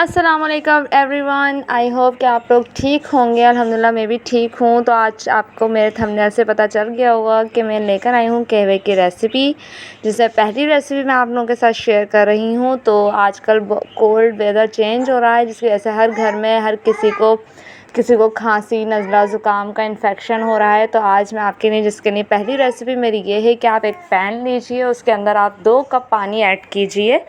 अस्सलाम वालेकुम everyone. I hope कि आप लोग ठीक होंगे। अल्हम्दुलिल्लाह मैं भी ठीक हूँ। तो आज आपको मेरे थंबनेल से पता चल गया होगा कि मैं लेकर आई हूँ कहवे की रेसिपी, जिससे पहली रेसिपी मैं आप लोगों के साथ शेयर कर रही हूँ। तो आजकल कोल्ड वेदर चेंज हो रहा है, जिसकी वजह से हर घर में हर किसी को खांसी, नज़ला, ज़ुकाम का इन्फेक्शन हो रहा है। तो आज मैं आपके लिए जिसके लिए पहली रेसिपी मेरी ये है कि आप एक पैन लीजिए, उसके अंदर आप 2 कप पानी ऐड कीजिए।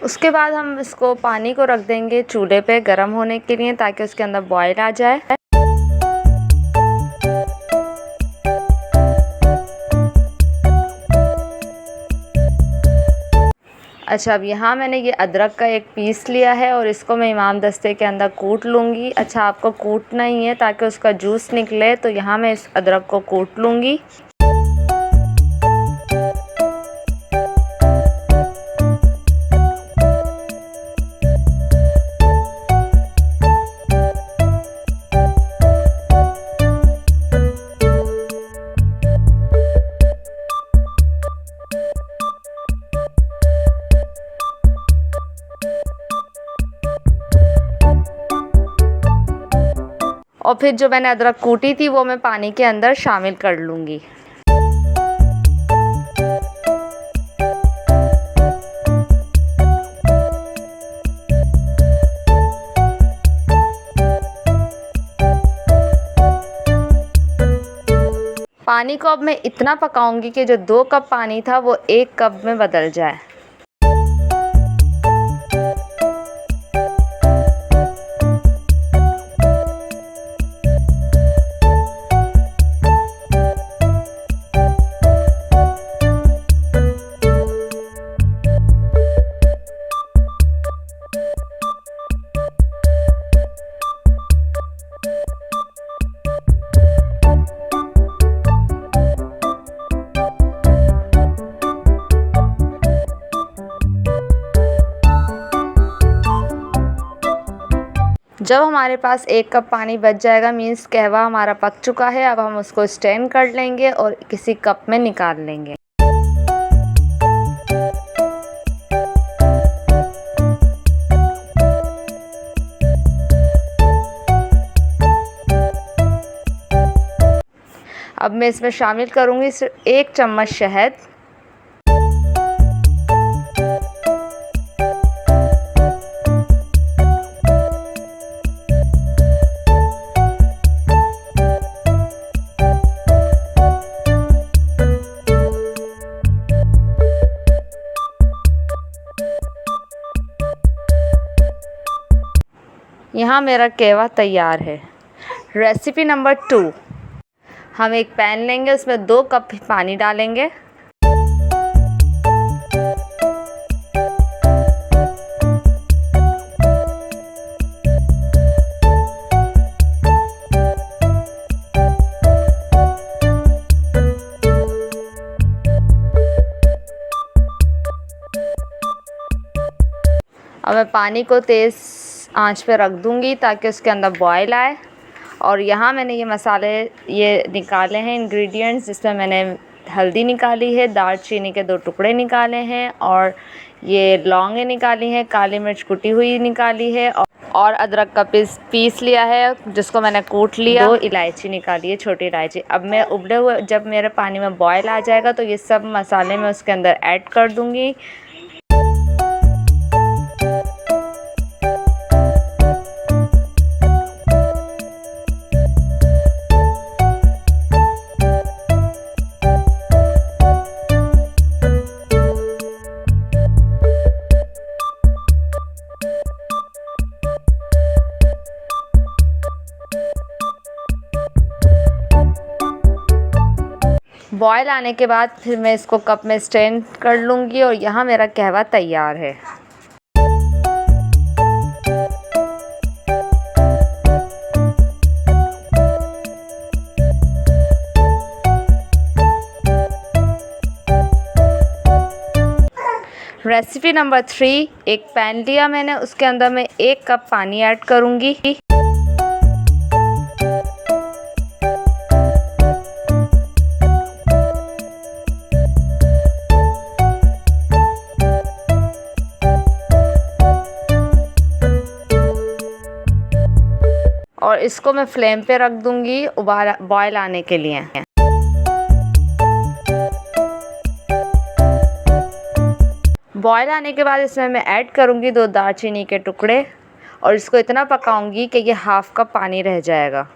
उसके बाद हम इसको पानी को रख देंगे चूल्हे पे गर्म होने के लिए, ताकि उसके अंदर बॉयल आ जाए। अच्छा, अब यहाँ मैंने ये अदरक का एक पीस लिया है और इसको मैं इमाम दस्ते के अंदर कूट लूँगी। अच्छा, आपको कूटना ही है ताकि उसका जूस निकले। तो यहाँ मैं इस अदरक को कूट लूँगी। और फिर जो मैंने अदरक कूटी थी वो मैं पानी के अंदर शामिल कर लूँगी। पानी को अब मैं इतना पकाऊंगी कि जो 2 कप पानी था वो 1 कप में बदल जाए। जब हमारे पास 1 कप पानी बच जाएगा, मीन्स कहवा हमारा पक चुका है। अब हम उसको स्ट्रेन कर लेंगे और किसी कप में निकाल लेंगे। अब मैं इसमें शामिल करूँगी 1 चम्मच शहद। यहाँ मेरा कहवा तैयार है। रेसिपी नंबर 2, हम एक पैन लेंगे, उसमें 2 कप पानी डालेंगे। अब मैं पानी को तेज़ आंच पे रख दूँगी ताकि उसके अंदर बॉयल आए। और यहाँ मैंने ये मसाले ये निकाले हैं इंग्रेडिएंट्स, जिसमें मैंने हल्दी निकाली है, दालचीनी के 2 टुकड़े निकाले हैं, और ये लौंगे निकाली हैं, काली मिर्च कुटी हुई निकाली है, और अदरक का पीस लिया है जिसको मैंने कूट लिया। 2 इलायची निकाली है, छोटी इलायची। अब मैं उबले हुए जब मेरे पानी में बॉयल आ जाएगा तो ये सब मसाले मैं उसके अंदर ऐड कर दूँगी। बॉयल आने के बाद फिर मैं इसको कप में स्ट्रेन कर लूँगी और यहाँ मेरा कहवा तैयार है। रेसिपी नंबर 3, एक पैन लिया मैंने, उसके अंदर मैं 1 कप पानी ऐड करूँगी। इसको मैं फ्लेम पे रख दूँगी बॉयल आने के लिए। बॉयल आने के बाद इसमें मैं ऐड करूँगी 2 दालचीनी के टुकड़े और इसको इतना पकाऊंगी कि ये हाफ कप पानी रह जाएगा।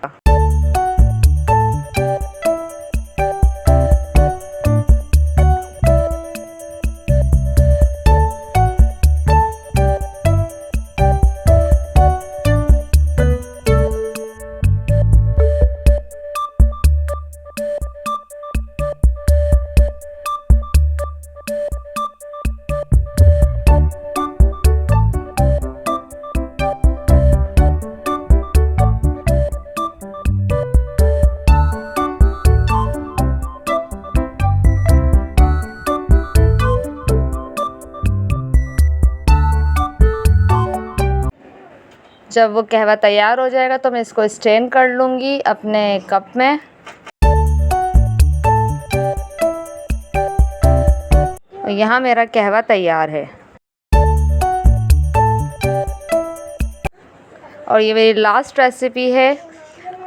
जब वो कहवा तैयार हो जाएगा तो मैं इसको स्ट्रेन कर लूँगी अपने कप में। यहाँ मेरा कहवा तैयार है और ये मेरी लास्ट रेसिपी है।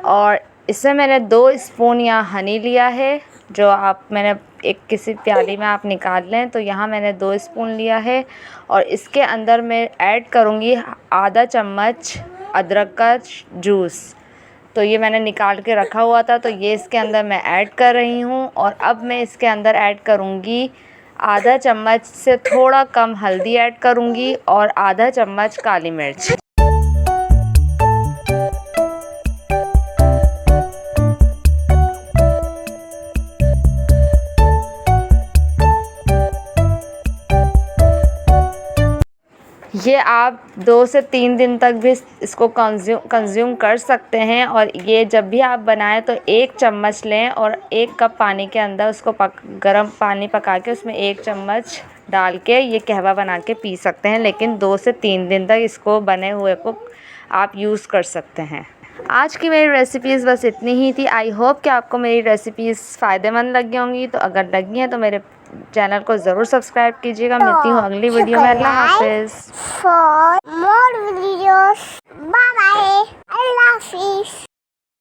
और इसमें मैंने 2 स्पून यहाँ हनी लिया है, जो मैंने एक किसी प्याली में आप निकाल लें। तो यहाँ मैंने 2 स्पून लिया है और इसके अंदर मैं ऐड करूँगी आधा चम्मच अदरक का जूस। तो ये मैंने निकाल के रखा हुआ था, तो ये इसके अंदर मैं ऐड कर रही हूँ। और अब मैं इसके अंदर ऐड करूँगी आधा चम्मच से थोड़ा कम हल्दी ऐड करूँगी और आधा चम्मच काली मिर्च। ये आप 2 से 3 दिन तक भी इसको कंज्यूम कर सकते हैं। और ये जब भी आप बनाएं तो 1 चम्मच लें और 1 कप पानी के अंदर उसको गर्म पानी पका के उसमें 1 चम्मच डाल के ये कहवा बना के पी सकते हैं। लेकिन 2 से 3 दिन तक इसको बने हुए को आप यूज़ कर सकते हैं। आज की मेरी रेसिपीज़ बस इतनी ही थी। आई होप कि आपको मेरी रेसिपीज़ फ़ायदेमंद लगी होंगी। तो अगर लगी हैं तो मेरे चैनल को ज़रूर सब्सक्राइब कीजिएगा। मिलती हूँ अगली वीडियो में। अल्लाह हाफिज़। For more videos, bye bye. Allah Hafiz.